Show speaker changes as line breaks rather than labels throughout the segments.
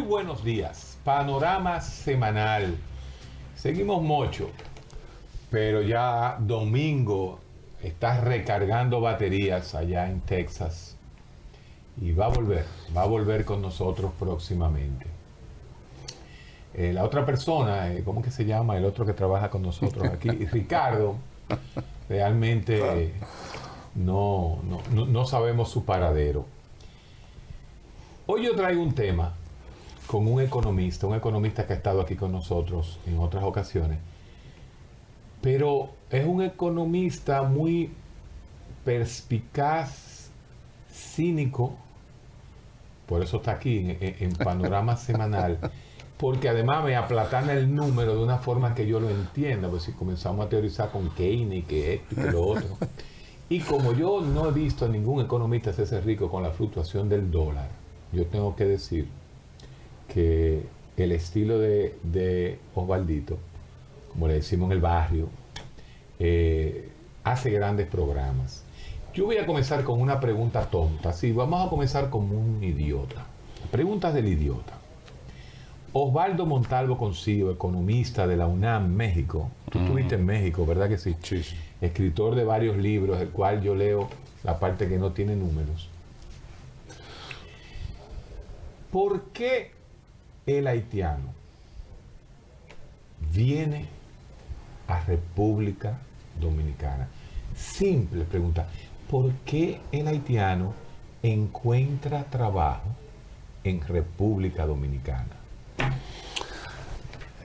buenos días. Panorama semanal. Seguimos mucho, pero ya Domingo está recargando baterías allá en Texas y va a volver con nosotros próximamente. La otra persona, ¿cómo que se llama? El otro que trabaja con nosotros aquí, Ricardo, realmente no sabemos su paradero. Hoy yo traigo un tema con un economista que ha estado aquí con nosotros en otras ocasiones, pero es un economista muy perspicaz, cínico, por eso está aquí en Panorama Semanal, porque además me aplatana el número de una forma que yo lo entienda, pues si comenzamos a teorizar con Keynes y que esto y que lo otro. Y como yo no he visto a ningún economista hacerse rico con la fluctuación del dólar, yo tengo que decir que el estilo de Osvaldito, como le decimos en el barrio, hace grandes programas. Yo voy a comenzar con una pregunta tonta. Sí, vamos a comenzar como un idiota. Preguntas del idiota. Osvaldo Montalvo Consigo, economista de la UNAM, México. Tú estuviste en México, ¿verdad que sí?
Sí.
Escritor de varios libros, el cual yo leo la parte que no tiene números. ¿Por qué el haitiano viene a República Dominicana? Simple pregunta. ¿Por qué el haitiano encuentra trabajo en República Dominicana?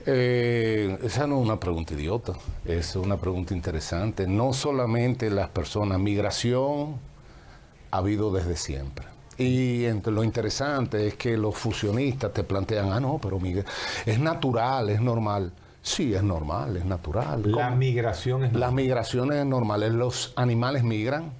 Esa no es una pregunta idiota, es una pregunta interesante. No solamente las personas, migración ha habido desde siempre. Y entre lo interesante es que los fusionistas te plantean, pero es natural, es normal. Sí, es normal, es natural.
La migración es normal.
Las migraciones normales, los animales migran.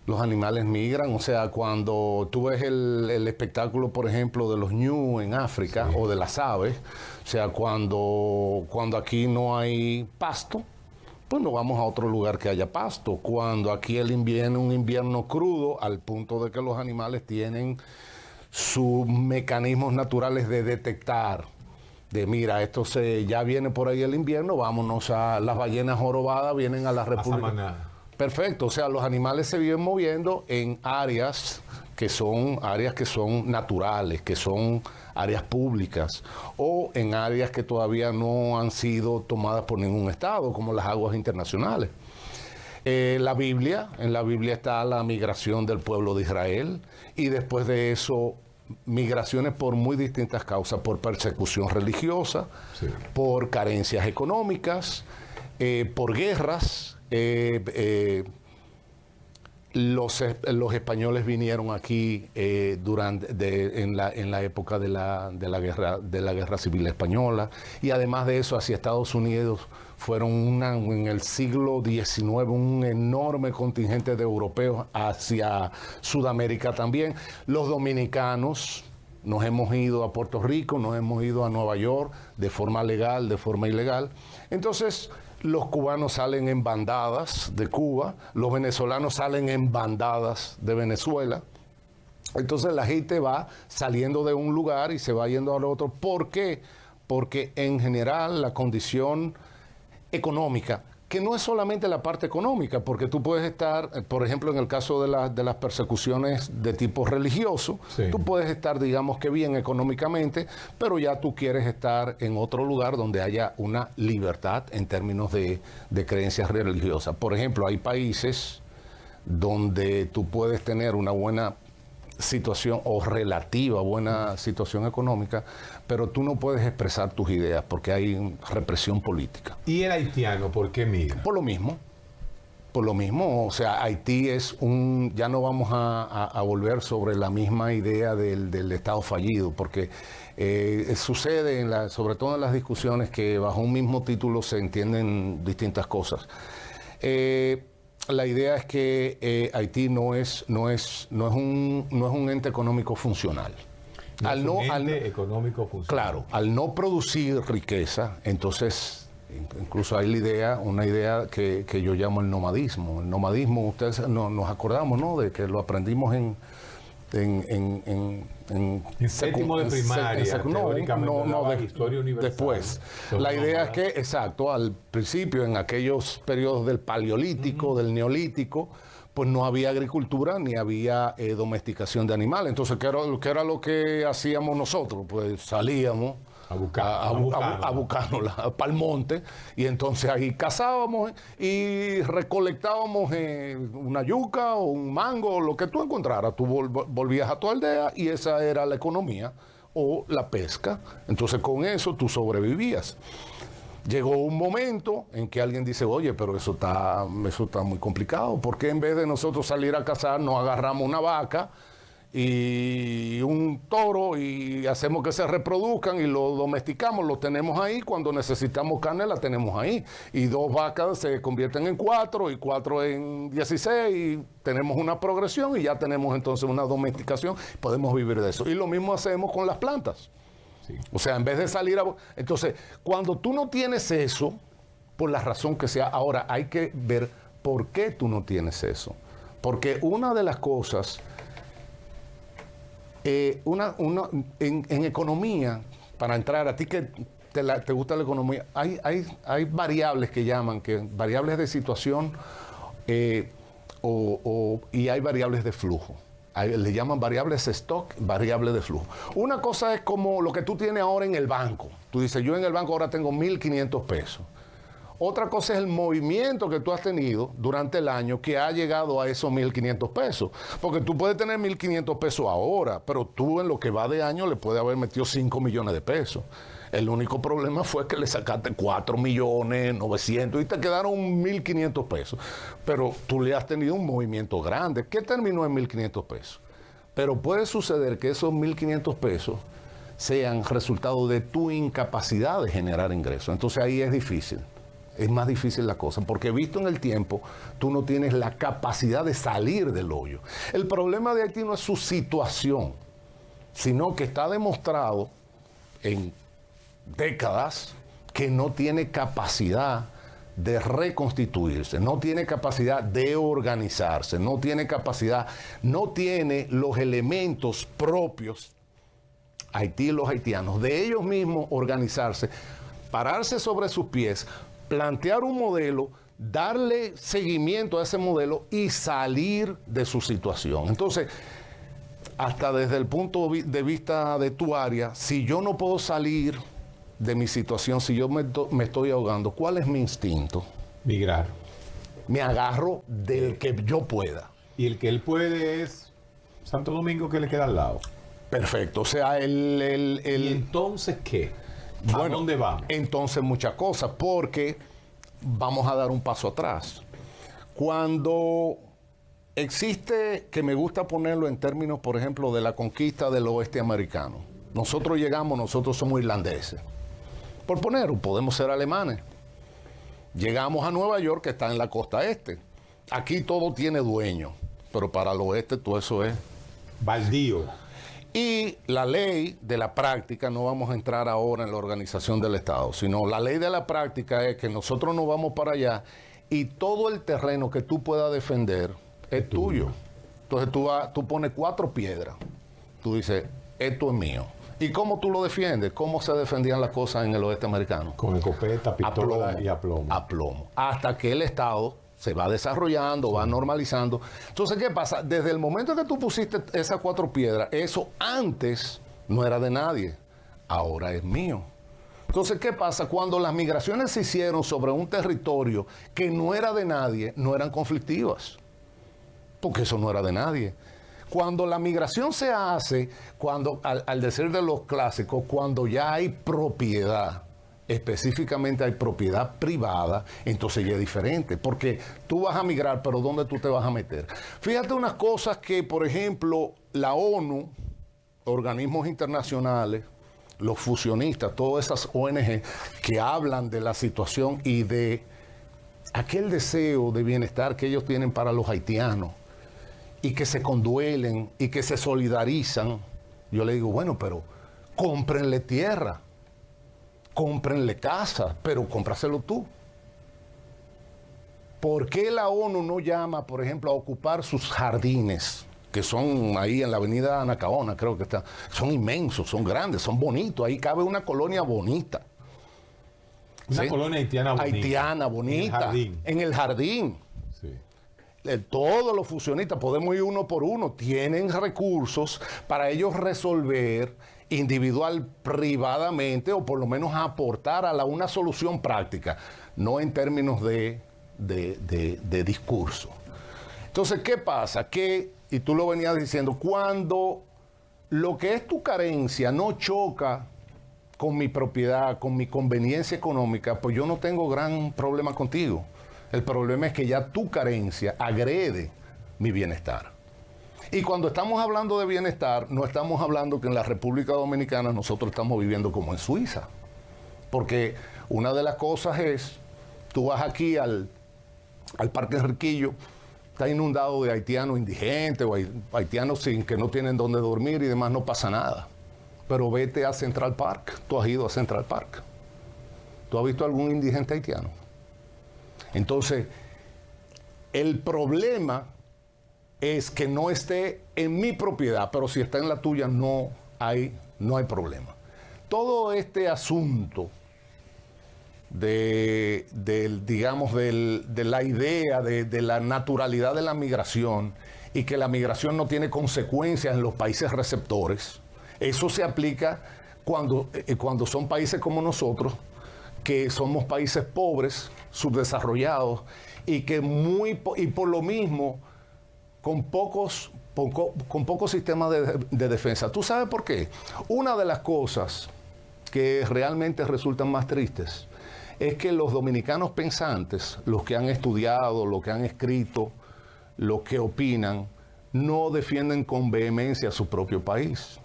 Los animales migran, o sea, cuando tú ves el espectáculo, por ejemplo, de los ñu en África, sí, o de las aves, o sea, cuando aquí no hay pasto, pues nos vamos a otro lugar que haya pasto. Cuando aquí un invierno crudo, al punto de que los animales tienen sus mecanismos naturales de detectar, de mira, ya viene por ahí el invierno, vámonos a las ballenas jorobadas, vienen a la República. Perfecto, o sea, los animales se viven moviendo en áreas que son naturales, que son áreas públicas, o en áreas que todavía no han sido tomadas por ningún estado, como las aguas internacionales. En la Biblia está la migración del pueblo de Israel, y después de eso, migraciones por muy distintas causas, por persecución religiosa, sí, por carencias económicas, por guerras. Los españoles vinieron aquí en la época de la guerra civil española, y además de eso hacia Estados Unidos fueron en el siglo XIX un enorme contingente de europeos, hacia Sudamérica también. Los dominicanos nos hemos ido a Puerto Rico, nos hemos ido a Nueva York de forma legal, de forma ilegal. Entonces, los cubanos salen en bandadas de Cuba, los venezolanos salen en bandadas de Venezuela. Entonces la gente va saliendo de un lugar y se va yendo al otro. ¿Por qué? Porque en general la condición económica, que no es solamente la parte económica, porque tú puedes estar, por ejemplo, en el caso de las persecuciones de tipo religioso, sí, tú puedes estar, digamos que bien económicamente, pero ya tú quieres estar en otro lugar donde haya una libertad en términos de creencias religiosas. Por ejemplo, hay países donde tú puedes tener una buena situación o relativa buena situación económica, pero tú no puedes expresar tus ideas porque hay represión política.
¿Y el haitiano por qué migra?
Por lo mismo, o sea, Haití es ya no vamos a volver sobre la misma idea del Estado fallido, porque sucede, sobre todo en las discusiones, que bajo un mismo título se entienden distintas cosas. La idea es que Haití no es un ente económico funcional.
Económico funcional.
Claro, al no producir riqueza, entonces incluso hay una idea que yo llamo el nomadismo. El nomadismo, ustedes nos acordamos, ¿no?, de que lo aprendimos
En séptimo de primaria,
no,
historia universal.
Después. La idea es que, exacto, al principio, en aquellos periodos del Paleolítico, del Neolítico, pues no había agricultura ni había domesticación de animales. Entonces, ¿qué era lo que hacíamos nosotros? Pues salíamos a buscarnos para el monte, y entonces ahí cazábamos y recolectábamos una yuca o un mango, lo que tú encontraras. Tú volvías a tu aldea y esa era la economía o la pesca. Entonces con eso tú sobrevivías. Llegó un momento en que alguien dice, oye, pero eso está muy complicado. ¿Por qué en vez de nosotros salir a cazar nos agarramos una vaca y un toro y hacemos que se reproduzcan y lo domesticamos, lo tenemos ahí, cuando necesitamos carne la tenemos ahí, y 2 vacas se convierten en 4 y 4 en 16 y tenemos una progresión y ya tenemos entonces una domesticación, podemos vivir de eso? Y lo mismo hacemos con las plantas. Sí. O sea, en vez de salir a... Entonces, cuando tú no tienes eso, por la razón que sea, ahora hay que ver por qué tú no tienes eso. Porque una de las cosas... en economía, para entrar, a ti que te gusta la economía, hay variables que llaman, variables de situación y hay variables de flujo. Le llaman variables stock, variables de flujo. Una cosa es como lo que tú tienes ahora en el banco. Tú dices, yo en el banco ahora tengo 1.500 pesos. Otra cosa es el movimiento que tú has tenido durante el año que ha llegado a esos 1.500 pesos. Porque tú puedes tener 1.500 pesos ahora, pero tú en lo que va de año le puedes haber metido 5 millones de pesos. El único problema fue que le sacaste 4.900.000 y te quedaron 1.500 pesos. Pero tú le has tenido un movimiento grande. ¿Qué terminó en 1.500 pesos? Pero puede suceder que esos 1.500 pesos sean resultado de tu incapacidad de generar ingresos. Entonces ahí es difícil. Es más difícil la cosa, porque visto en el tiempo, tú no tienes la capacidad de salir del hoyo. El problema de Haití no es su situación, sino que está demostrado en décadas que no tiene capacidad de reconstituirse, no tiene capacidad de organizarse, no tiene los elementos propios, Haití y los haitianos, de ellos mismos organizarse, pararse sobre sus pies, plantear un modelo, darle seguimiento a ese modelo y salir de su situación. Entonces, hasta desde el punto de vista de tu área, si yo no puedo salir de mi situación, si yo me estoy ahogando, ¿cuál es mi instinto?
Migrar.
Me agarro del que yo pueda.
Y el que él puede es Santo Domingo, que le queda al lado.
Perfecto. O sea, ¿Y
entonces qué? ¿A dónde vamos?
Entonces muchas cosas, porque vamos a dar un paso atrás. Cuando existe, que me gusta ponerlo en términos, por ejemplo, de la conquista del oeste americano. Nosotros llegamos, nosotros somos irlandeses. Por poner, podemos ser alemanes. Llegamos a Nueva York, que está en la costa este. Aquí todo tiene dueño, pero para el oeste todo eso es
baldío.
Y la ley de la práctica, no vamos a entrar ahora en la organización del Estado, sino la ley de la práctica es que nosotros nos vamos para allá y todo el terreno que tú puedas defender es tuyo. Entonces tú pones 4 piedras. Tú dices, esto es mío. ¿Y cómo tú lo defiendes? ¿Cómo se defendían las cosas en el oeste americano?
Con escopeta, pistola y aplomo.
Aplomo. Hasta que el Estado se va desarrollando, va normalizando. Entonces, ¿qué pasa? Desde el momento que tú pusiste esas 4 piedras, eso antes no era de nadie, ahora es mío. Entonces, ¿qué pasa? Cuando las migraciones se hicieron sobre un territorio que no era de nadie, no eran conflictivas, porque eso no era de nadie. Cuando la migración se hace, al decir de los clásicos, cuando ya hay propiedad, específicamente hay propiedad privada, entonces ya es diferente, porque tú vas a migrar, pero ¿dónde tú te vas a meter? Fíjate unas cosas que, por ejemplo, la ONU, organismos internacionales, los fusionistas, todas esas ONG que hablan de la situación y de aquel deseo de bienestar que ellos tienen para los haitianos y que se conduelen y que se solidarizan, yo le digo, bueno, pero cómprenle tierra, cómprenle casa, pero cómpraselo tú. ¿Por qué la ONU no llama, por ejemplo, a ocupar sus jardines, que son ahí en la avenida Anacaona, creo que están, son inmensos, son grandes, son bonitos, ahí cabe una colonia bonita.
Una
¿Sí?
colonia haitiana bonita.
Haitiana bonita. En el jardín.
Sí.
Todos los fusionistas, podemos ir uno por uno, tienen recursos para ellos resolver individual, privadamente, o por lo menos aportar a una solución práctica, no en términos de discurso. Entonces, ¿qué pasa? Que, y tú lo venías diciendo, cuando lo que es tu carencia no choca con mi propiedad, con mi conveniencia económica, pues yo no tengo gran problema contigo. El problema es que ya tu carencia agrede mi bienestar. Y cuando estamos hablando de bienestar, no estamos hablando que en la República Dominicana nosotros estamos viviendo como en Suiza. Porque una de las cosas es, tú vas aquí al Parque Enriquillo, está inundado de haitianos indigentes o haitianos que no tienen dónde dormir y demás, no pasa nada. Pero vete a Central Park, tú has ido a Central Park. ¿Tú has visto algún indigente haitiano? Entonces, el problema es que no esté en mi propiedad, pero si está en la tuya no hay problema. Todo este asunto de la idea de la naturalidad de la migración y que la migración no tiene consecuencias en los países receptores, eso se aplica cuando son países como nosotros, que somos países pobres, subdesarrollados, y por lo mismo con pocos sistemas de defensa. ¿Tú sabes por qué? Una de las cosas que realmente resultan más tristes es que los dominicanos pensantes, los que han estudiado, los que han escrito, los que opinan, no defienden con vehemencia su propio país.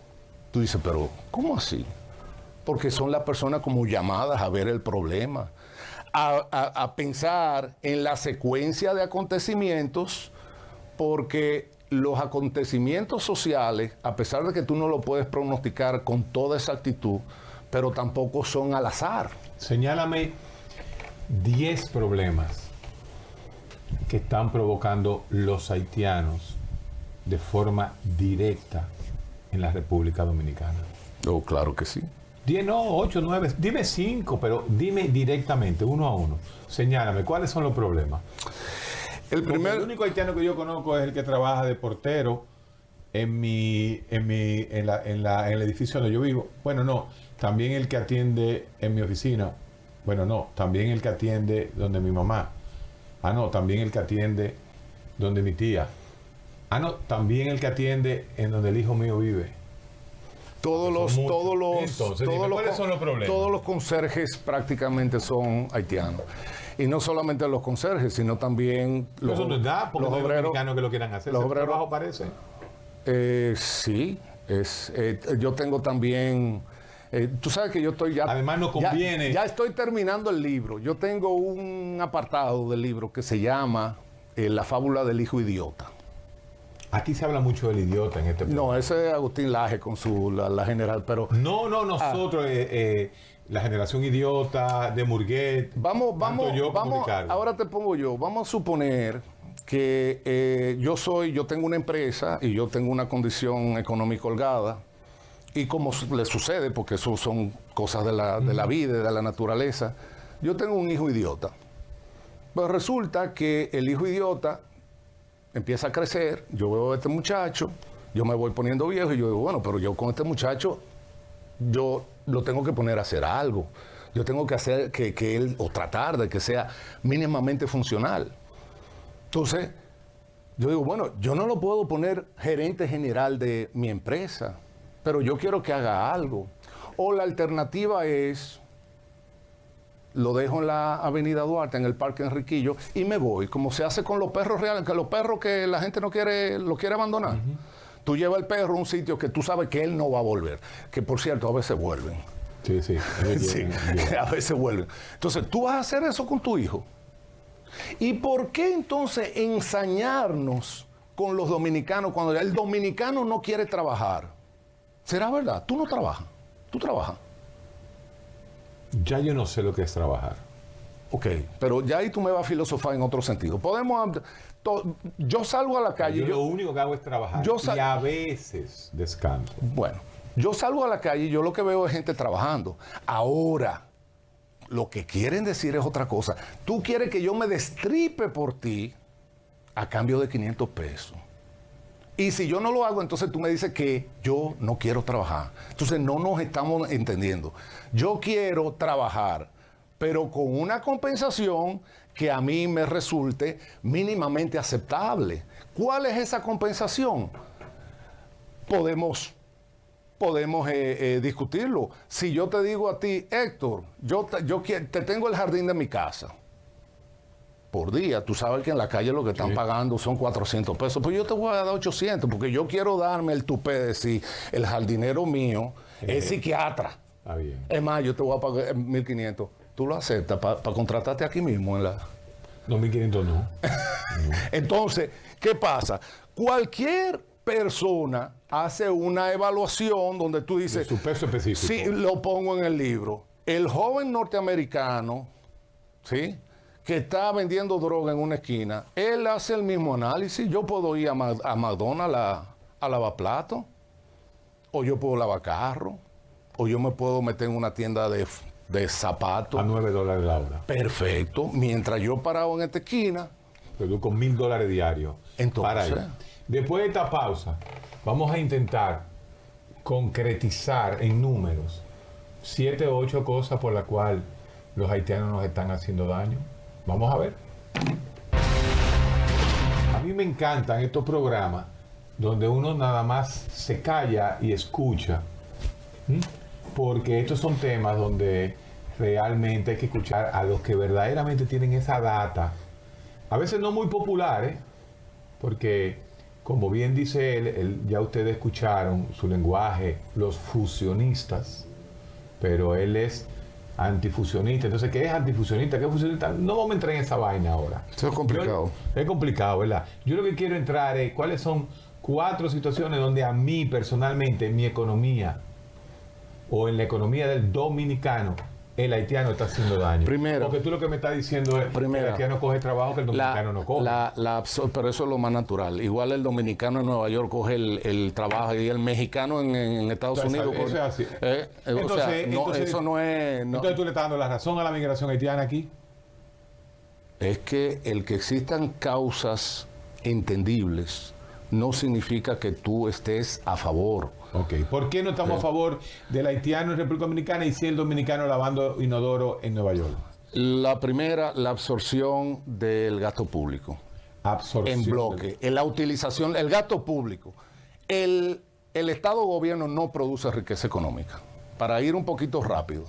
Tú dices, pero ¿cómo así? Porque son las personas como llamadas a ver el problema, a pensar en la secuencia de acontecimientos, porque los acontecimientos sociales, a pesar de que tú no lo puedes pronosticar con toda exactitud, pero tampoco son al azar.
Señálame 10 problemas que están provocando los haitianos de forma directa en la República Dominicana.
Oh, claro que sí.
10, no, 8, 9, dime 5, pero dime directamente, uno a uno. Señálame, ¿cuáles son los problemas? El único haitiano que yo conozco es el que trabaja de portero en el edificio donde yo vivo. Bueno, no, también el que atiende en mi oficina. Bueno, no, también el que atiende donde mi mamá. Ah, no, también el que atiende donde mi tía. Ah, no, también el que atiende en donde el hijo mío vive.
¿Cuáles
son los problemas?
Todos los conserjes prácticamente son haitianos. Y no solamente los conserjes, sino también
los obreros. Porque no hay dominicanos que lo quieran hacer.
¿Los obreros
trabajo parece?
Sí. Yo tengo también... tú sabes que yo estoy ya...
Además no conviene...
Ya estoy terminando el libro. Yo tengo un apartado del libro que se llama La fábula del hijo idiota.
Aquí se habla mucho del idiota en este programa.
No, ese es Agustín Laje con la general, pero...
No, nosotros, la generación idiota de Murguet.
Vamos, ahora te pongo yo. Vamos a suponer que yo tengo una empresa y yo tengo una condición económica holgada, y como le sucede, porque eso son cosas de la vida y de la naturaleza, yo tengo un hijo idiota. Pues resulta que el hijo idiota empieza a crecer, yo veo a este muchacho, yo me voy poniendo viejo y yo digo, bueno, pero yo con este muchacho, yo lo tengo que poner a hacer algo. Yo tengo que hacer que él, o tratar de que sea mínimamente funcional. Entonces, yo digo, bueno, yo no lo puedo poner gerente general de mi empresa, pero yo quiero que haga algo. O la alternativa es, lo dejo en la Avenida Duarte, en el Parque Enriquillo, y me voy, como se hace con los perros reales, que los perros que la gente lo quiere abandonar. Tú llevas el perro a un sitio que tú sabes que él no va a volver, que por cierto a veces vuelven.
Sí.
Sí, a veces vuelven. Entonces, tú vas a hacer eso con tu hijo. ¿Y por qué entonces ensañarnos con los dominicanos cuando el dominicano no quiere trabajar? ¿Será verdad? Tú no trabajas, tú trabajas.
Ya yo no sé lo que es trabajar.
Ok, pero ya ahí tú me vas a filosofar en otro sentido. Yo salgo a la calle.
Yo lo único que hago es trabajar y a veces descanso.
Bueno, yo salgo a la calle y yo lo que veo es gente trabajando. Ahora, lo que quieren decir es otra cosa. Tú quieres que yo me destripe por ti a cambio de 500 pesos. Y si yo no lo hago, entonces tú me dices que yo no quiero trabajar. Entonces no nos estamos entendiendo. Yo quiero trabajar, pero con una compensación que a mí me resulte mínimamente aceptable. ¿Cuál es esa compensación? Podemos discutirlo. Si yo te digo a ti, Héctor, yo te tengo el jardín de mi casa por día, tú sabes que en la calle lo que están pagando son 400 pesos, pues yo te voy a dar 800 porque yo quiero darme el tupé de decir, el jardinero mío es psiquiatra.
Está bien.
Es más, yo te voy a pagar 1.500. ¿Tú lo aceptas para contratarte aquí mismo en la...?
No, 1.500 no.
Entonces, ¿qué pasa? Cualquier persona hace una evaluación donde tú dices...
De su peso específico.
Sí, lo pongo en el libro. El joven norteamericano, ¿sí?, que está vendiendo droga en una esquina, él hace el mismo análisis. Yo puedo ir a McDonald's a lavar platos, o yo puedo lavar carro, o yo me puedo meter en una tienda de zapatos.
A $9 la hora.
Perfecto. Mientras yo parado en esta esquina...
Produzco $1.000 diarios.
Entonces...
Para ahí. Después de esta pausa, vamos a intentar concretizar en números 7 o 8 cosas por las cuales los haitianos nos están haciendo daño. Vamos a ver. A mí me encantan estos programas donde uno nada más se calla y escucha. Porque estos son temas donde realmente hay que escuchar a los que verdaderamente tienen esa data. A veces no muy populares, porque como bien dice él, ya ustedes escucharon su lenguaje, los fusionistas, pero él es antifusionista. Entonces, ¿qué es antifusionista? ¿Qué es fusionista? No vamos a entrar en esa vaina ahora.
Eso es complicado.
Es complicado, ¿verdad? Yo lo que quiero entrar es cuáles son 4 situaciones donde a mí personalmente, en mi economía o en la economía del dominicano, el haitiano está haciendo daño.
Primero.
Porque tú lo que me estás diciendo es que el haitiano coge trabajo que el dominicano no coge.
Pero eso es lo más natural. Igual el dominicano en Nueva York coge el trabajo y el mexicano en Estados Unidos coge...
Eso es así.
Eso no es...
Entonces tú le estás dando la razón a la migración haitiana aquí.
Es que el que existan causas entendibles no significa que tú estés a favor.
Ok. ¿Por qué no estamos a favor del haitiano en República Dominicana y si el dominicano lavando inodoro en Nueva York?
La primera, la absorción del gasto público.
Absorción.
En bloque. La utilización, el gasto público. El Estado-gobierno no produce riqueza económica. Para ir un poquito rápido.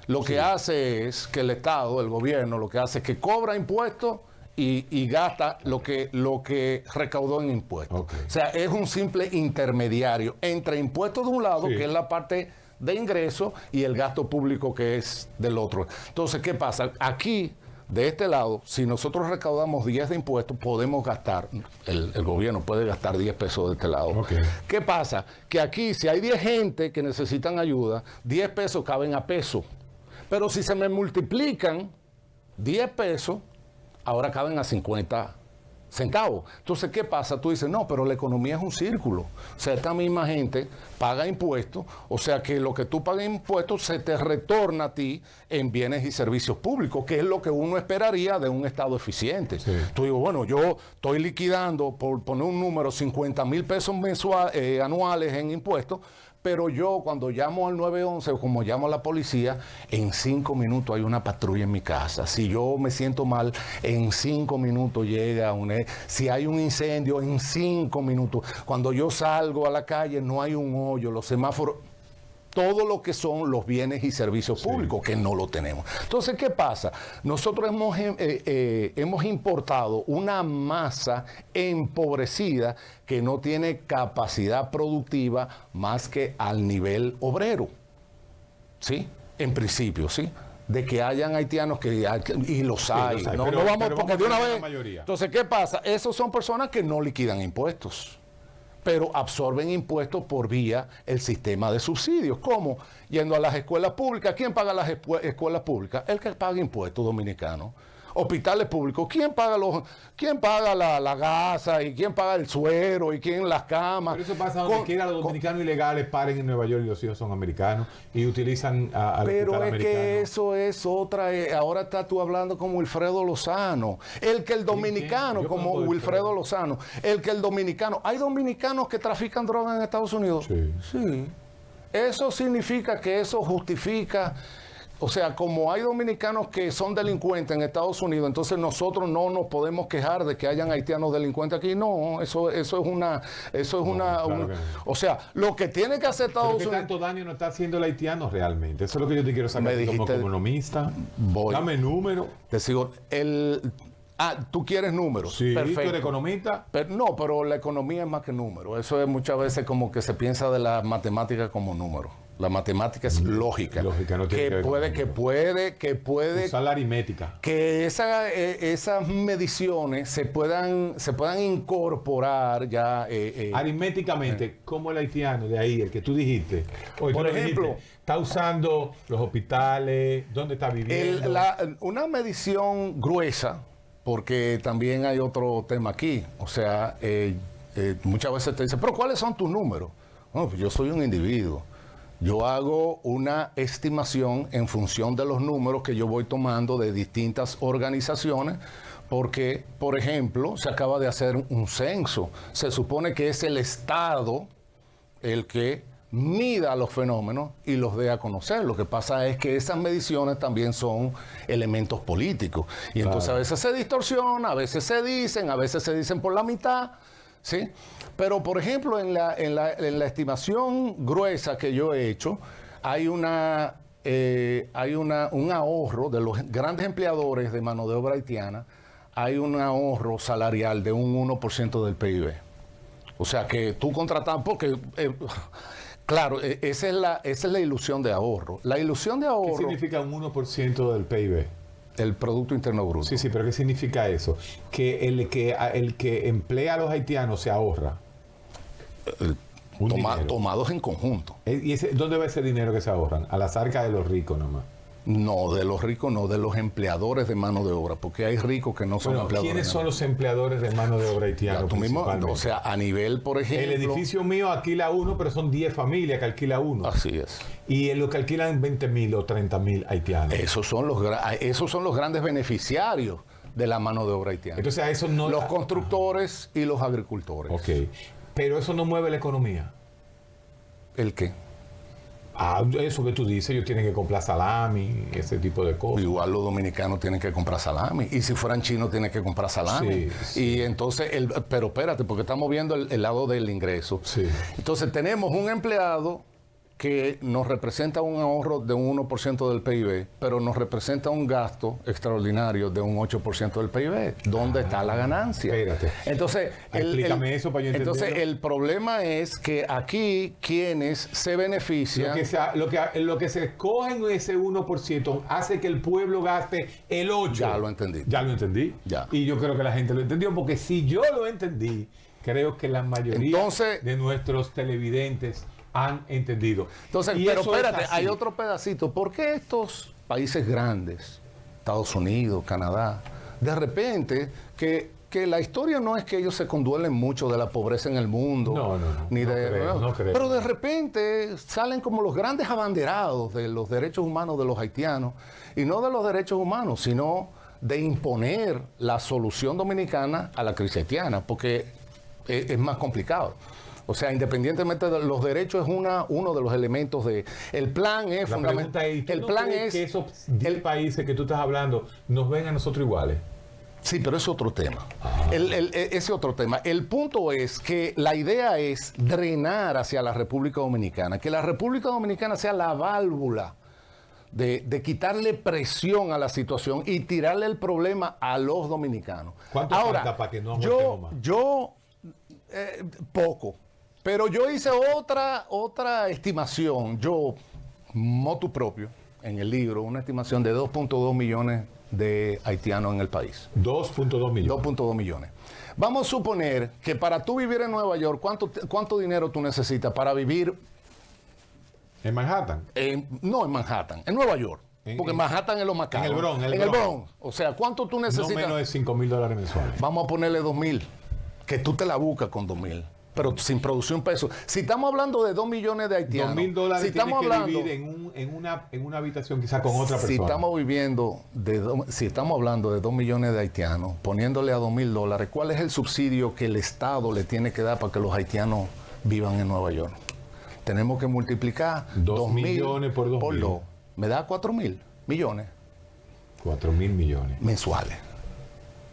Lo que hace es que el Estado, el gobierno, lo que hace es que cobra impuestos y gasta lo que recaudó en impuestos.
Okay.
O sea, es un simple intermediario entre impuestos de un lado, que es la parte de ingreso, y el gasto público, que es del otro. Entonces, ¿qué pasa? Aquí, de este lado, si nosotros recaudamos 10 de impuestos, podemos gastar, el gobierno puede gastar 10 pesos de este lado.
Okay.
¿Qué pasa? Que aquí, si hay 10 gente que necesitan ayuda, 10 pesos caben a peso. Pero si se me multiplican 10 pesos, ahora caben a 50 centavos. Entonces, ¿qué pasa? Tú dices, no, pero la economía es un círculo. O sea, esta misma gente paga impuestos, o sea que lo que tú pagas impuestos se te retorna a ti en bienes y servicios públicos, que es lo que uno esperaría de un Estado eficiente. Sí. Tú digo, bueno, yo estoy liquidando, por poner un número, 50,000 pesos anuales en impuestos, pero yo cuando llamo al 911 o como llamo a la policía, en 5 minutos hay una patrulla en mi casa. Si yo me siento mal, en 5 minutos llega si hay un incendio, en 5 minutos. Cuando yo salgo a la calle no hay un hoyo, los semáforos, todo lo que son los bienes y servicios públicos, que no lo tenemos. Entonces, ¿qué pasa? Nosotros hemos importado una masa empobrecida que no tiene capacidad productiva más que al nivel obrero. ¿Sí? En principio, ¿sí? De que hayan haitianos y los hay.
Los hay.
No,
pero,
no vamos, porque de una vez.
Mayoría.
Entonces, ¿qué pasa? Esos son personas que no liquidan impuestos. pero absorben impuestos por vía el sistema de subsidios. ¿Cómo? Yendo a las escuelas públicas. ¿Quién paga las escuelas públicas? El que paga impuestos dominicanos. Hospitales públicos, ¿quién paga la gasa y quién paga el suero y quién las camas?
Pero eso pasa donde quiera, los dominicanos ilegales paren en Nueva York y los hijos son americanos y utilizan al
Pero
hospital
es
americano.
que eso es otra, ahora estás tú hablando como Wilfredo Lozano, el dominicano,
Yo
como
conozco
Wilfredo Lozano, el dominicano, hay dominicanos que trafican droga en Estados Unidos. Sí. Eso significa que eso justifica. O sea, como hay dominicanos que son delincuentes en Estados Unidos, entonces nosotros no nos podemos quejar de que hayan haitianos delincuentes aquí. No, eso es una,
claro que no.
o sea, lo que tiene que hacer Estados
¿Pero qué
Unidos.
tanto daño no está haciendo el haitiano realmente? Eso es lo que yo te quiero saber
Me
como
dijiste-
economista.
Voy.
Dame número.
Te sigo. Tú quieres números.
Sí,
Perfecto.
tú eres economista.
Pero la economía es más que número. Eso es muchas veces como que se piensa de la matemática como número. La matemática es lógica.
Lógica, no tiene que ver con
que puede
Usar la aritmética.
que esas mediciones se puedan incorporar ya.
Aritméticamente, ¿cómo el haitiano de ahí, el que tú dijiste, oye,
Por
tú lo
ejemplo,
dijiste, está usando los hospitales, dónde está viviendo?
Una medición gruesa, porque también hay otro tema aquí. O sea, muchas veces te dicen, pero ¿cuáles son tus números? No, pues yo soy un individuo. Yo hago una estimación en función de los números que yo voy tomando de distintas organizaciones, porque, por ejemplo, se acaba de hacer un censo. Se supone que es el Estado el que mida los fenómenos y los dé a conocer. Lo que pasa es que esas mediciones también son elementos políticos. Y entonces a veces se distorsiona, a veces se dicen por la mitad, ¿sí? Pero, por ejemplo, en la estimación gruesa que yo he hecho, hay un ahorro de los grandes empleadores de mano de obra haitiana, hay un ahorro salarial de un 1% del PIB. O sea que tú contratas, porque, claro, esa es la ilusión de ahorro. La ilusión de
¿Qué
ahorro,
significa un 1% del PIB?
el Producto Interno Bruto.
Sí, pero ¿qué significa eso? Que el que emplea a los haitianos se ahorra. Un dinero.
Tomados en conjunto.
¿Y dónde va ese dinero que se ahorran? A las arcas de los ricos nomás.
No, de los ricos no, de los empleadores de mano de obra, porque hay ricos que no son
Bueno,
empleadores.
¿quiénes
de
son
mano
los empleadores de mano de obra
Ya
haitianos?
tú mismo,
principalmente?
o sea, a nivel, por ejemplo.
El edificio mío alquila uno, pero son 10 familias que alquila uno.
Así es.
Y en lo que alquilan 20.000 o 30.000 haitianos.
Esos son los grandes beneficiarios de la mano de obra haitiana.
Entonces a eso no...
Los constructores y los agricultores.
Ok. Pero eso no mueve la economía.
¿El qué?
Eso que tú dices, ellos tienen que comprar salami, ese tipo de cosas.
Igual los dominicanos tienen que comprar salami. Y si fueran chinos, tienen que comprar salami.
Sí.
Y entonces, pero espérate, porque estamos viendo el lado del ingreso.
Sí.
Entonces, tenemos un empleado que nos representa un ahorro de un 1% del PIB, pero nos representa un gasto extraordinario de un 8% del PIB. ¿Dónde está la ganancia?
Espérate.
Entonces,
Explícame eso para yo entenderlo.
entonces, el problema es que aquí quienes se benefician...
Lo que se escoge en ese 1% hace que el pueblo gaste el 8%.
Ya lo entendí.
Ya lo entendí.
Ya.
Y yo creo que la gente lo entendió, porque si yo lo entendí, creo que la mayoría
Entonces-
de nuestros televidentes han entendido.
Entonces,
Y
pero
eso es
espérate,
así.
hay otro pedacito. ¿Por qué estos países grandes, Estados Unidos, Canadá, de repente, que la historia no es que ellos se conduelen mucho de la pobreza en el mundo,
No,
ni
no
de,
creo, no creo.
pero de repente salen como los grandes abanderados de los derechos humanos de los haitianos, y no de los derechos humanos, sino de imponer la solución dominicana a la crisis haitiana, porque es más complicado. O sea, independientemente de los derechos, es uno de los elementos de... El plan es
La
fundamental.
pregunta es, ¿tú
El
no
plan
crees
es...
que esos 10 países que tú estás hablando nos ven a nosotros iguales?
Sí, pero es otro tema. Ese otro tema. El punto es que la idea es drenar hacia la República Dominicana, que la República Dominicana sea la válvula de quitarle presión a la situación y tirarle el problema a los dominicanos.
¿Cuánto falta para que no aguantemos más?
Poco. Pero yo hice otra estimación, yo, motu propio, en el libro una estimación de 2.2 millones de haitianos en el país.
2.2 millones.
2.2 millones. Vamos a suponer que para tú vivir en Nueva York, ¿cuánto dinero tú necesitas para vivir?
¿En Manhattan?
No en Manhattan, en Nueva York. Porque Manhattan es lo más caro.
En el Bronx.
En el Bronx. O sea, ¿cuánto tú necesitas?
No menos de $5,000 mensuales.
Vamos a ponerle 2,000. Que tú te la buscas con 2,000. Pero sin producir un peso. Si estamos hablando de 2 millones de haitianos.
$2,000
si estamos
tienes que
hablando,
vivir en una habitación quizás con otra persona.
Si estamos hablando de 2 millones de haitianos, poniéndole a $2,000, ¿cuál es el subsidio que el Estado le tiene que dar para que los haitianos vivan en Nueva York? Tenemos que multiplicar
2 millones por 2,000.
2. Me da 4,000 millones.
4,000 millones.
Mensuales.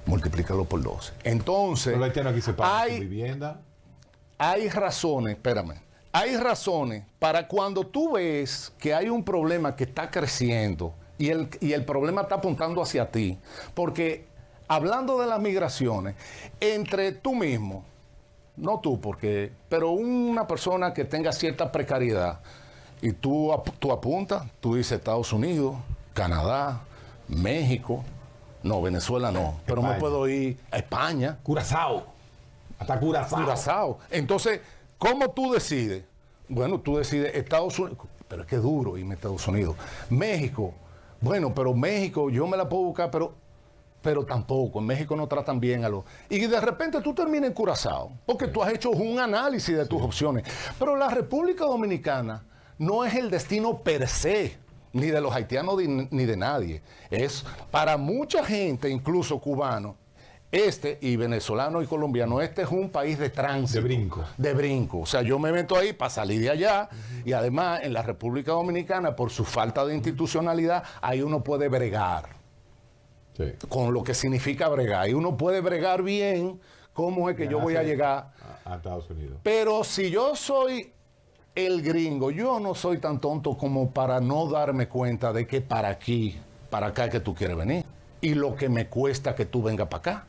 Multiplícalo por 12. Entonces,
los haitianos aquí se pagan su vivienda.
Hay razones, espérame. Hay razones para cuando tú ves que hay un problema que está creciendo y el problema está apuntando hacia ti. Porque hablando de las migraciones, entre tú mismo, no tú, pero una persona que tenga cierta precariedad, y tú apuntas, tú dices Estados Unidos, Canadá, México, no, Venezuela no, pero
España.
me puedo ir a España.
Curazao. Hasta Curazao.
Curazao. Entonces, ¿cómo tú decides? Bueno, tú decides Estados Unidos, pero es que es duro irme a Estados Unidos. México, bueno, pero México yo me la puedo buscar, pero tampoco, en México no tratan bien a los... Y de repente tú terminas en Curazao, porque tú has hecho un análisis de tus opciones. Pero la República Dominicana no es el destino per se, ni de los haitianos ni de nadie. Es para mucha gente, incluso cubanos, y venezolano y colombiano, este es un país de tránsito.
De brinco.
De brinco. O sea, yo me meto ahí para salir de allá y además en la República Dominicana, por su falta de institucionalidad, ahí uno puede bregar.
Sí.
Con lo que significa bregar. Y uno puede bregar bien cómo es que yo voy a llegar
a Estados Unidos.
Pero si yo soy el gringo, yo no soy tan tonto como para no darme cuenta de que para acá es que tú quieres venir. Y lo que me cuesta que tú vengas para acá.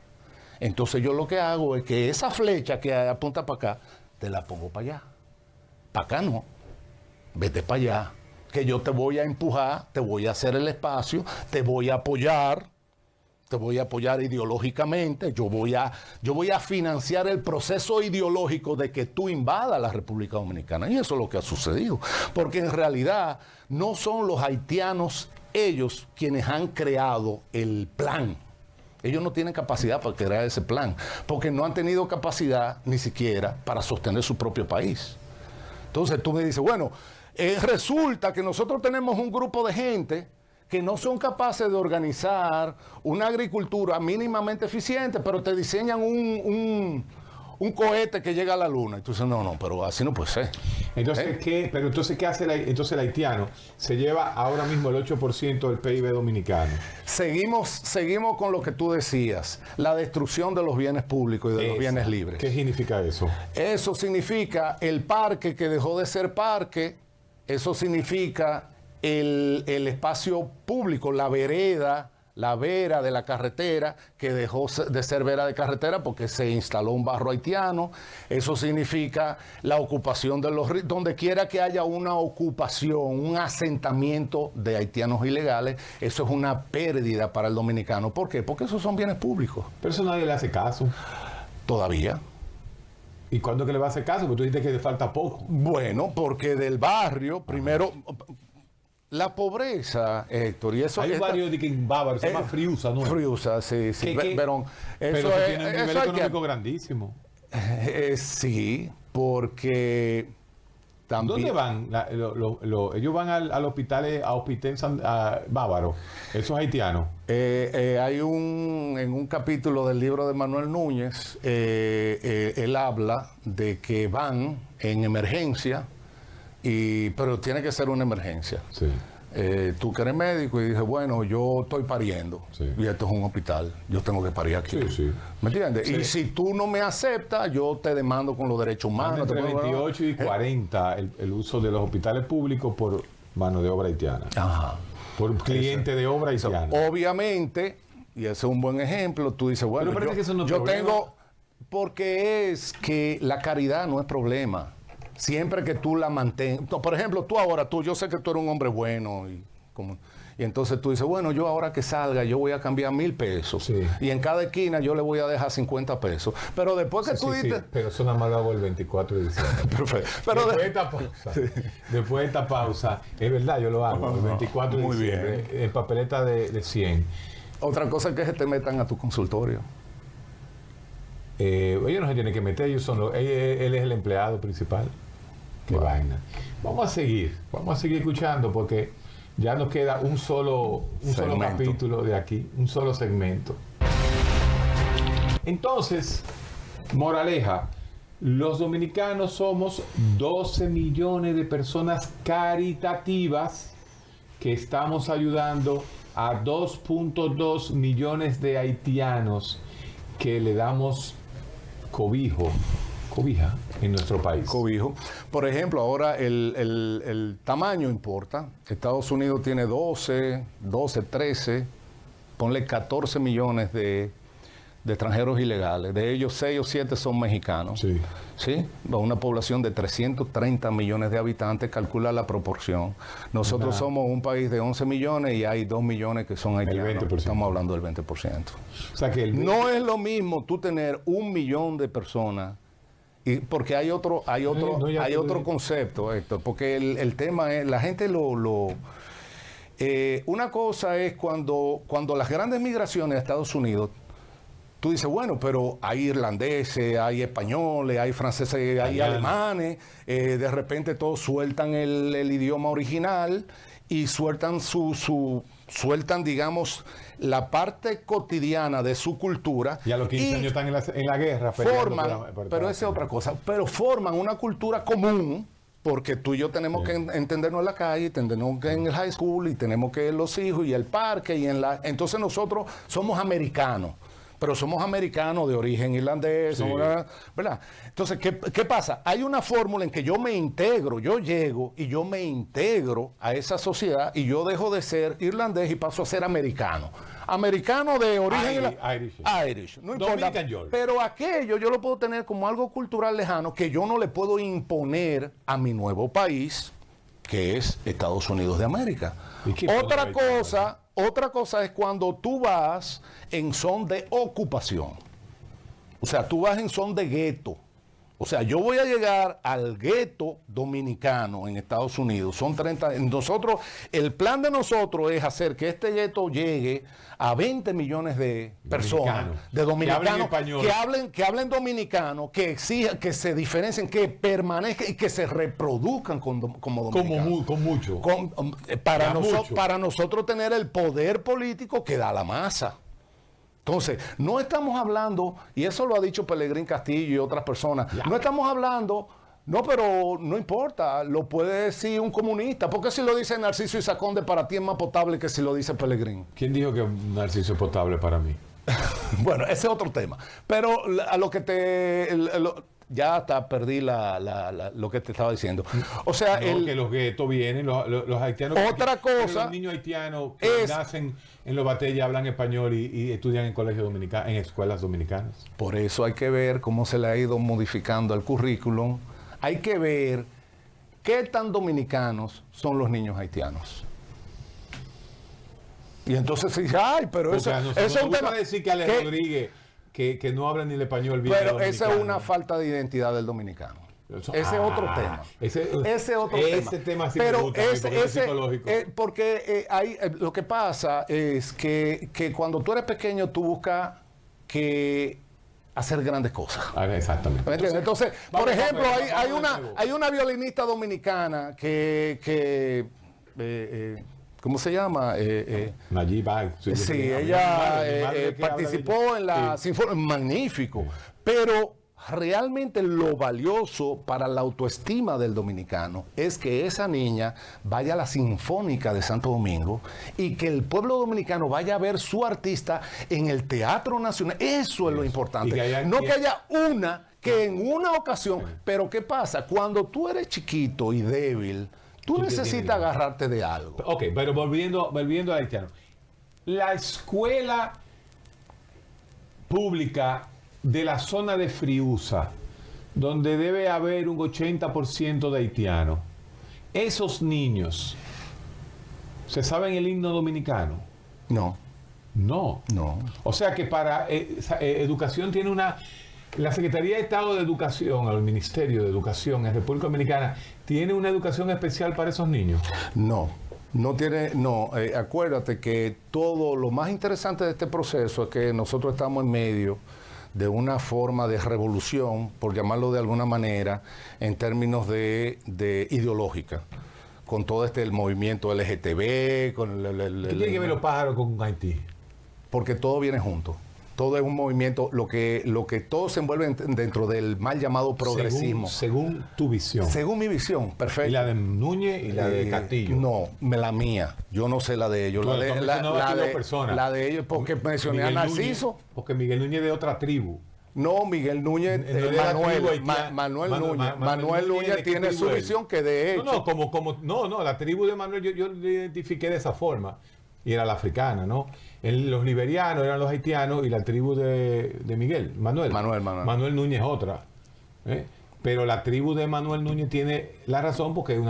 Entonces yo lo que hago es que esa flecha que apunta para acá, te la pongo para allá. Para acá no. Vete para allá. Que yo te voy a empujar, te voy a hacer el espacio, te voy a apoyar ideológicamente, yo voy a financiar el proceso ideológico de que tú invadas la República Dominicana. Y eso es lo que ha sucedido. Porque en realidad no son los haitianos ellos quienes han creado el plan. Ellos no tienen capacidad para crear ese plan, porque no han tenido capacidad ni siquiera para sostener su propio país. Entonces tú me dices, bueno, resulta que nosotros tenemos un grupo de gente que no son capaces de organizar una agricultura mínimamente eficiente, pero te diseñan un cohete que llega a la luna. Y tú dices, no, pero así no puede ser.
Entonces, ¿qué hace entonces el haitiano? Se lleva ahora mismo el 8% del PIB dominicano.
Seguimos con lo que tú decías, la destrucción de los bienes públicos y de los bienes libres.
¿Qué significa eso?
Eso significa el parque que dejó de ser parque, eso significa el espacio público, la vera de la carretera, que dejó de ser vera de carretera porque se instaló un barrio haitiano. Eso significa la ocupación de los ríos. Donde quiera que haya una ocupación, un asentamiento de haitianos ilegales, eso es una pérdida para el dominicano. ¿Por qué? Porque esos son bienes públicos.
Pero eso nadie le hace caso.
Todavía.
¿Y cuándo que le va a hacer caso? Porque tú dijiste que le falta poco.
Bueno, porque del barrio, primero... La pobreza, Héctor, y eso...
Hay un barrio de que en Bávaro, se llama Friusa, ¿no?
Friusa, sí.
Pero eso tiene un nivel económico grandísimo.
Sí, porque también...
¿Dónde van? Ellos van al hospital, a Bávaro, esos haitianos.
Hay en un capítulo del libro de Manuel Núñez, él habla de que van en emergencia, pero tiene que ser una emergencia.
Sí.
Tú que eres médico y dices, bueno, yo estoy pariendo, sí, y esto es un hospital, yo tengo que parir aquí.
Sí, sí.
¿Me entiendes? Sí. Y si tú no me aceptas, yo te demando con los derechos humanos.
Entre 28 y 40 el uso de los hospitales públicos por mano de obra haitiana.
Ajá.
Por cliente de obra haitiana.
Obviamente, y ese es un buen ejemplo, tú dices, bueno,
pero que eso no es
yo tengo... Porque es que la caridad no es problema. Siempre que tú la mantengas. Por ejemplo, yo sé que tú eres un hombre bueno y Y entonces tú dices, bueno, yo ahora que salga, yo voy a cambiar 1,000 pesos.
Sí.
Y en cada esquina yo le voy a dejar 50 pesos. Pero después que tú dices...
pero eso nada más lo hago el 24 de diciembre.
Perfecto. Pero
después de esta pausa, es verdad, yo lo hago el 24 de
Muy
diciembre, en papeleta de 100.
Otra cosa es que se te metan a tu consultorio.
Ellos no se tienen que meter, él es el empleado principal. Qué vaina. Vamos a seguir escuchando porque ya nos queda un solo capítulo de aquí, un solo segmento. Entonces, moraleja, los dominicanos somos 12 millones de personas caritativas que estamos ayudando a 2.2 millones de haitianos que le damos cobija en nuestro país.
Cobijo. Por ejemplo, ahora el tamaño importa. Estados Unidos tiene 12, 13, ponle 14 millones de extranjeros ilegales. De ellos, 6 o 7 son mexicanos.
Sí.
¿Sí? Una población de 330 millones de habitantes, calcula la proporción. Nosotros somos un país de 11 millones y hay 2 millones que son haitianos.
El 20%.
Estamos hablando del 20%.
O sea que
No es lo mismo tú tener 1 millón de personas, porque hay otro concepto, Héctor, porque el tema es, la gente una cosa es cuando las grandes migraciones a Estados Unidos, tú dices, bueno, pero hay irlandeses, hay españoles, hay franceses, hay alemanes, de repente todos sueltan el idioma original y sueltan digamos, la parte cotidiana de su cultura.
Y a los 15 años están en la guerra.
Pero esa es otra cosa. Pero forman una cultura común, porque tú y yo tenemos que entendernos en la calle, entendernos que en el high school, y tenemos que los hijos, y el parque, entonces nosotros somos americanos. Pero somos americanos de origen irlandés,
Sí.
¿verdad? Entonces, ¿qué pasa? Hay una fórmula en que yo me integro, yo llego y yo me integro a esa sociedad y yo dejo de ser irlandés y paso a ser americano. Americano de origen Irish, no importa. Pero aquello yo lo puedo tener como algo cultural lejano que yo no le puedo imponer a mi nuevo país, que es Estados Unidos de América. Otra cosa es cuando tú vas en son de ocupación. O sea, tú vas en son de gueto. O sea, yo voy a llegar al gueto dominicano en Estados Unidos. Son 30. El plan de nosotros es hacer que este gueto llegue a 20 millones de personas, de dominicanos, que hablen dominicano, que exijan, que se diferencien, que permanezcan y que se reproduzcan como dominicanos.
Con mucho.
Para nosotros tener el poder político que da la masa. Entonces, no estamos hablando, y eso lo ha dicho Pelegrín Castillo y otras personas, no estamos hablando, pero no importa, lo puede decir un comunista. ¿Por qué si lo dice Narciso Isaconde para ti es más potable que si lo dice Pelegrín?
¿Quién dijo que Narciso es potable para mí?
Bueno, ese es otro tema. Pero a lo que ya hasta perdí lo que te estaba diciendo. O sea,
que los guetos vienen, los haitianos.
Otra cosa.
Los niños haitianos que nacen en los batallas, hablan español y estudian en colegios dominicanos, en escuelas dominicanas.
Por eso hay que ver cómo se le ha ido modificando el currículum. Hay que ver qué tan dominicanos son los niños haitianos. Y entonces se dice, ay, pero eso es un tema.
Decir que Alex Rodríguez que no habla ni el español bien.
Pero esa es una falta de identidad del dominicano. Ese es otro tema. Ese otro
tema sí
pero
me gusta, porque es psicológico.
Lo que pasa es que cuando tú eres pequeño tú buscas hacer grandes cosas.
Exactamente.
Entonces, por ejemplo, hay una violinista dominicana que ¿cómo se llama?
Nayib Bag.
Sí, ella participó en la Sinfónica. Magnífico. Pero realmente lo valioso para la autoestima del dominicano es que esa niña vaya a la Sinfónica de Santo Domingo y que el pueblo dominicano vaya a ver su artista en el Teatro Nacional. Eso es lo importante. Que haya una que en una ocasión. Pero ¿qué pasa? Cuando tú eres chiquito y débil, tú necesitas agarrarte de algo.
Ok, pero volviendo a haitiano. La escuela pública de la zona de Friusa, donde debe haber un 80% de haitianos, esos niños ¿Se sabe el himno dominicano?
No.
No.
No.
O sea que para educación tiene una... La Secretaría de Estado de Educación, o el Ministerio de Educación en República Dominicana, ¿tiene una educación especial para esos niños?
No. No tiene, no, acuérdate que todo lo más interesante de este proceso es que nosotros estamos en medio de una forma de revolución, por llamarlo de alguna manera, en términos de ideológica, con todo el movimiento LGTB, con
¿Qué tiene que ver los pájaros con Haití?
Porque todo viene junto. Todo es un movimiento, lo que todo se envuelve dentro del mal llamado progresismo.
Según tu visión.
Según mi visión, perfecto.
¿Y la de Núñez y la de Castillo?
No, la mía. Yo no sé la de ellos.
Bueno,
La de ellos, porque mencioné
Miguel
a Narciso.
Núñez, porque Miguel Núñez es de otra tribu.
No, Miguel Núñez, Manuel Núñez tiene su visión que de hecho.
No, la tribu de Manuel yo la identifiqué de esa forma. Y era la africana, ¿no? Los liberianos eran los haitianos y la tribu de Miguel, Manuel Núñez otra. Pero la tribu de Manuel Núñez tiene la razón porque es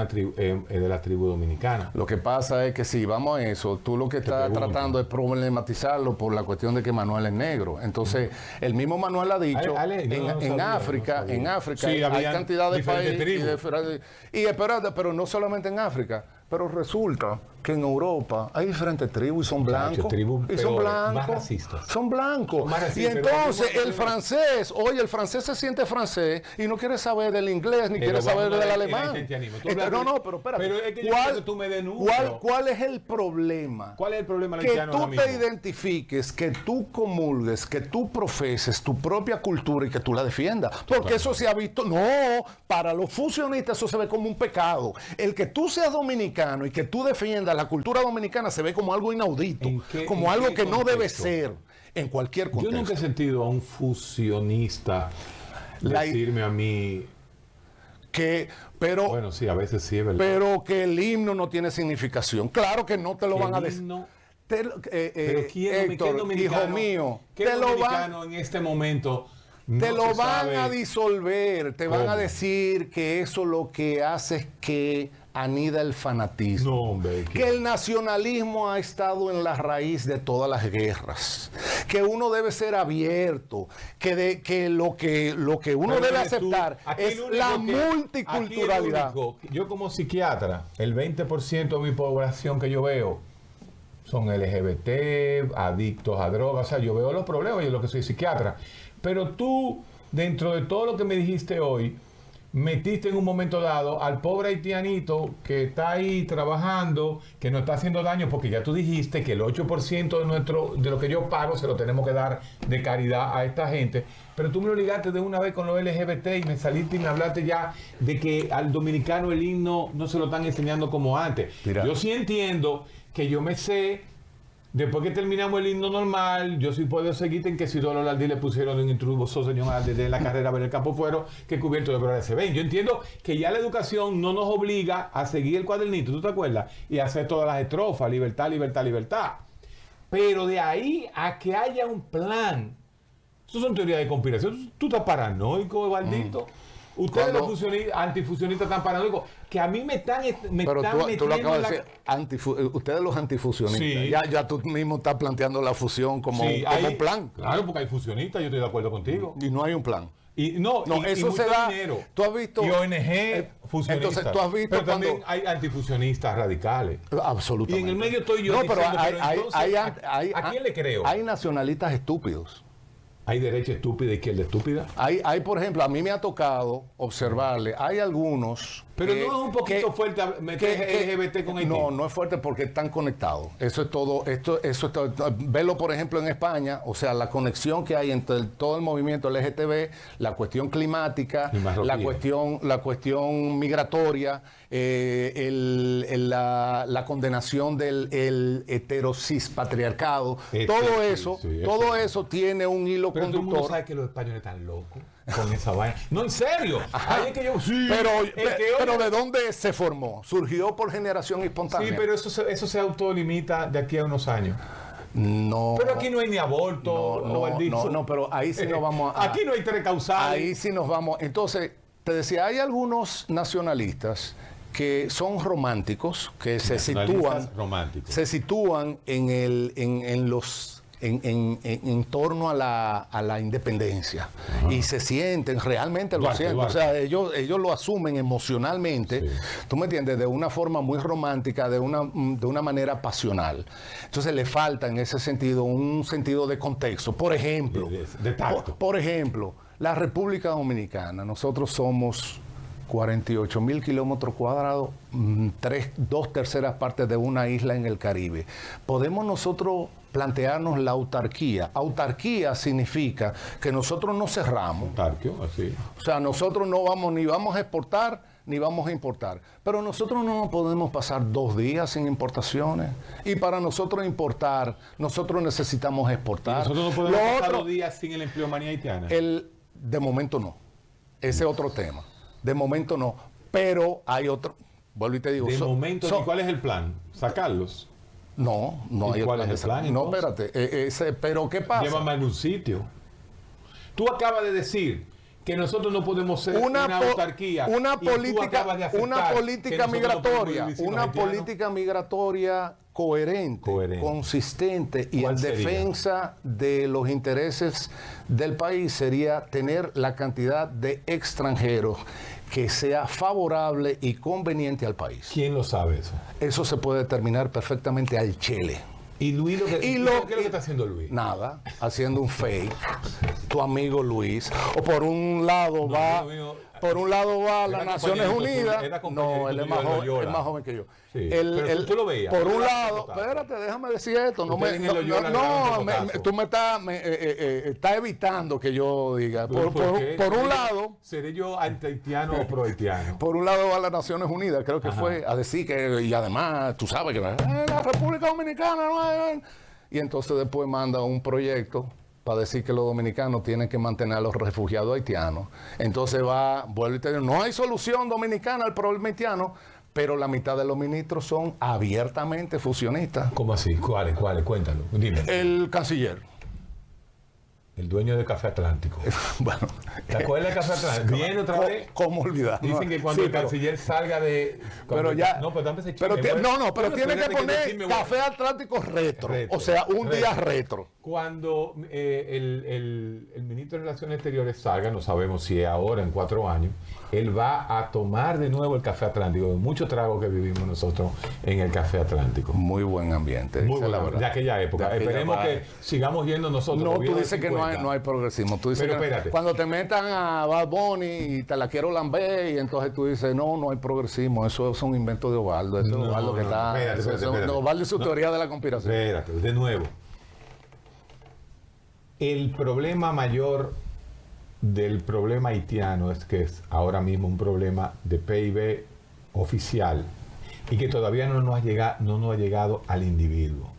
de la tribu dominicana.
Lo que pasa es que si vamos a eso, tú lo que estás tratando es problematizarlo por la cuestión de que Manuel es negro. Entonces, el mismo Manuel ha dicho, en África sí, hay cantidad de países. Y espérate, pero no solamente en África, pero resulta que en Europa hay diferentes tribus y son blancos.
Más racistas.
Son blancos. Y entonces el francés se siente francés y no quiere saber del inglés ni quiere saber del alemán. Pero espérate.
Pero es que yo quiero que tú me denuncies.
¿Cuál es el problema?
¿Cuál es el problema
Que tú te identifiques, que tú comulgues, que tú profeses tu propia cultura y que tú la defiendas. Porque eso se ha visto. No, para los fusionistas eso se ve como un pecado. El que tú seas dominicano y que tú defiendas la cultura dominicana se ve como algo inaudito, como algo que no debe ser en cualquier contexto.
Yo nunca he sentido a un fusionista decirme a mí bueno, sí, a veces sí es verdad.
Pero que el himno no tiene significación. Claro que no te lo van a decir.
Pero ¿quién dominicano,
hijo mío,
¿qué dominicano en este momento
te lo van a disolver? Te van a decir que eso lo que hace es que anida el fanatismo.
No, hombre,
que el nacionalismo ha estado en la raíz de todas las guerras. Que uno debe ser abierto. Que lo que uno debe aceptar es la multiculturalidad.
Yo como psiquiatra, el 20% de mi población que yo veo son LGBT, adictos a drogas. O sea, yo veo los problemas, yo lo que soy psiquiatra. Pero tú, dentro de todo lo que me dijiste hoy, metiste en un momento dado al pobre haitianito que está ahí trabajando, que no está haciendo daño, porque ya tú dijiste que el 8% de lo que yo pago se lo tenemos que dar de caridad a esta gente, pero tú me obligaste de una vez con los LGBT y me saliste y me hablaste ya de que al dominicano el himno no se lo están enseñando como antes. Mira. Yo sí entiendo que yo me sé. Después que terminamos el himno normal, yo sí puedo seguirte en que si Dolo Lardí le pusieron un intruso señor desde la carrera ver el campo fuero que cubierto de colores se ven. Yo entiendo que ya la educación no nos obliga a seguir el cuadernito, ¿tú te acuerdas? Y hacer todas las estrofas, libertad, libertad, libertad. Pero de ahí a que haya un plan, eso son teorías de conspiración. ¿Tú estás paranoico, Evaldito? Ustedes los antifusionistas están paranoicos, que a mí me están
pero tú lo acabas de decir, ustedes los antifusionistas, sí. ya tú mismo estás planteando la fusión como un plan.
Claro, porque hay fusionistas, yo estoy de acuerdo contigo.
Y no hay un plan.
Eso se da. Dinero.
Tú has visto.
Y ONG fusionistas.
Entonces tú has visto.
Pero también hay antifusionistas radicales.
Absolutamente.
Y en el medio estoy yo.
No,
diciendo,
¿a
quién le creo?
Hay nacionalistas estúpidos.
¿Hay derecha estúpida y izquierda estúpida?
Hay, por ejemplo, a mí me ha tocado observarle, hay algunos...
Pero no es un poquito fuerte meter LGBT con Haití.
No es fuerte porque están conectados. Eso es todo. Verlo, por ejemplo, en España, o sea, la conexión que hay entre todo el movimiento LGTB, la cuestión climática, la cuestión migratoria, la condenación del heterosis patriarcado, todo eso tiene un hilo
pero
conductor.
Todo el mundo sabe que los españoles están locos con esa vaina. No, en serio.
Ahí es que yo, pero ¿de dónde se formó? Surgió por generación espontánea.
Sí, pero eso se autolimita de aquí a unos años.
No.
Pero aquí no hay ni aborto.
No, pero ahí sí nos vamos a...
Aquí no hay tres causales.
Ahí sí nos vamos. Entonces, te decía, hay algunos nacionalistas que son románticos, que
románticos.
se sitúan en torno a la independencia. Ajá. Y se sienten, realmente lo sienten. Duarte. O sea, ellos lo asumen emocionalmente, sí. ¿Tú me entiendes? De una forma muy romántica, de una manera pasional. Entonces le falta en ese sentido un sentido de contexto. Por ejemplo,
de tacto.
Por ejemplo, la República Dominicana, nosotros somos 48,000 kilómetros cuadrados, 2/3 partes de una isla en el Caribe. ¿Podemos nosotros plantearnos la autarquía? Autarquía significa que nosotros no cerramos.
Autarquio, así.
O sea, nosotros no vamos, ni vamos a exportar, ni vamos a importar. Pero nosotros no nos podemos pasar 2 días sin importaciones. Y para nosotros importar, nosotros necesitamos exportar.
¿Y nosotros no podemos pasar 2 días sin el empleomanía haitiana?
De momento no. Ese es otro tema. De momento no, pero hay otro. Vuelvo y te digo.
De momento, ¿y cuál es el plan? ¿Sacarlos?
No hay
¿Cuál es el plan?
No, espérate. Pero ¿qué pasa?
Llévame a algún sitio. Tú acabas de decir que nosotros no podemos ser una autarquía.
Una política migratoria coherente, consistente y en defensa de los intereses del país sería tener la cantidad de extranjeros que sea favorable y conveniente al país.
¿Quién lo sabe eso?
Eso se puede determinar perfectamente al Chile.
¿Y Luis ¿qué es lo que está haciendo Luis?
Nada, haciendo un fake. Tu amigo Luis. O por un lado va a las Naciones Unidas. No, él es más joven que yo.
Sí, pero tú lo veías.
Por un lado, espérate, déjame decir esto. Tú me estás evitando que yo diga. Por un lado.
¿Seré yo anti-haitiano o pro-haitiano?
Por un lado va a las Naciones Unidas, creo que fue a decir que, y además, tú sabes que la República Dominicana no hay. Y entonces después manda un proyecto para decir que los dominicanos tienen que mantener a los refugiados haitianos. Entonces vuelve y te dice, no hay solución dominicana al problema haitiano, pero la mitad de los ministros son abiertamente fusionistas.
¿Cómo así? ¿Cuáles? Cuéntalo. Dime.
El canciller.
El dueño de Café Atlántico.
Bueno.
¿Te acuerdas de Café Atlántico? ¿Viene otra vez?
¿Cómo olvidar?
Dicen que cuando el canciller salga de...
Pero ya...
No, pero también se
pero tiene que poner Café Atlántico retro. O sea, un día retro.
Cuando el ministro de Relaciones Exteriores salga, no sabemos si es ahora, en 4 años, él va a tomar de nuevo el Café Atlántico. Mucho trago que vivimos nosotros en el Café Atlántico.
Muy buen ambiente.
Muy bueno, de aquella época. Esperemos que sigamos yendo nosotros.
No, tú dices que no hay progresismo. Tú dices
pero espérate.
Cuando te metan a Bad Bunny y te la quiero lamber, y entonces tú dices, no hay progresismo. Eso es un invento de Ovaldo. Eso es Ovaldo que está... Espérate. Ovaldo y su teoría de la conspiración.
Espérate, de nuevo. El problema mayor del problema haitiano es que es ahora mismo un problema de PIB oficial y que todavía no nos ha llegado al individuo.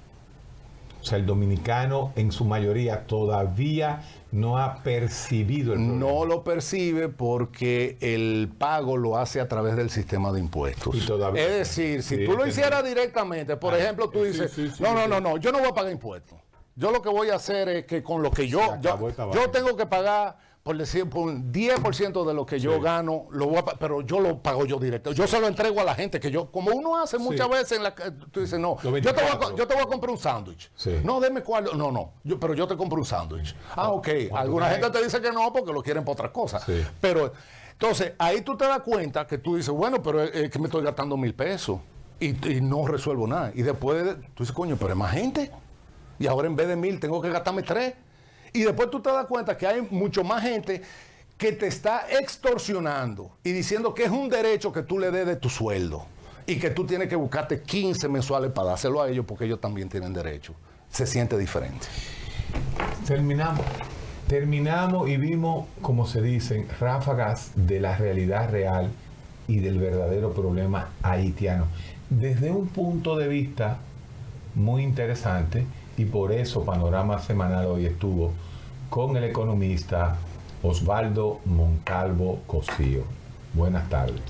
O sea, el dominicano en su mayoría todavía no ha percibido el problema. No
lo percibe porque el pago lo hace a través del sistema de impuestos. Es decir, si tú lo hicieras directamente, por ejemplo, tú dices, no, yo no voy a pagar impuestos. Yo lo que voy a hacer es que con lo que yo tengo que pagar, por decir, por un 10% de lo que yo gano, pero yo lo pago yo directo. Yo se lo entrego a la gente, como uno hace muchas veces tú dices, no, yo te voy a comprar un sándwich. No, deme cuál, pero yo te compro un sándwich. Ok, alguna gente te dice que no porque lo quieren para otras cosas. Pero, entonces, ahí tú te das cuenta que tú dices, bueno, pero es que me estoy gastando 1,000 pesos y no resuelvo nada. Y después tú dices, coño, pero es más gente. Y ahora en vez de 1,000 tengo que gastarme 3. Y después tú te das cuenta que hay mucho más gente que te está extorsionando y diciendo que es un derecho que tú le des de tu sueldo y que tú tienes que buscarte 15 mensuales para dárselo a ellos porque ellos también tienen derecho. Se siente diferente.
Terminamos y vimos, como se dicen, ráfagas de la realidad real y del verdadero problema haitiano. Desde un punto de vista muy interesante. Y por eso Panorama Semanal hoy estuvo con el economista Osvaldo Moncalvo Cosío. Buenas tardes.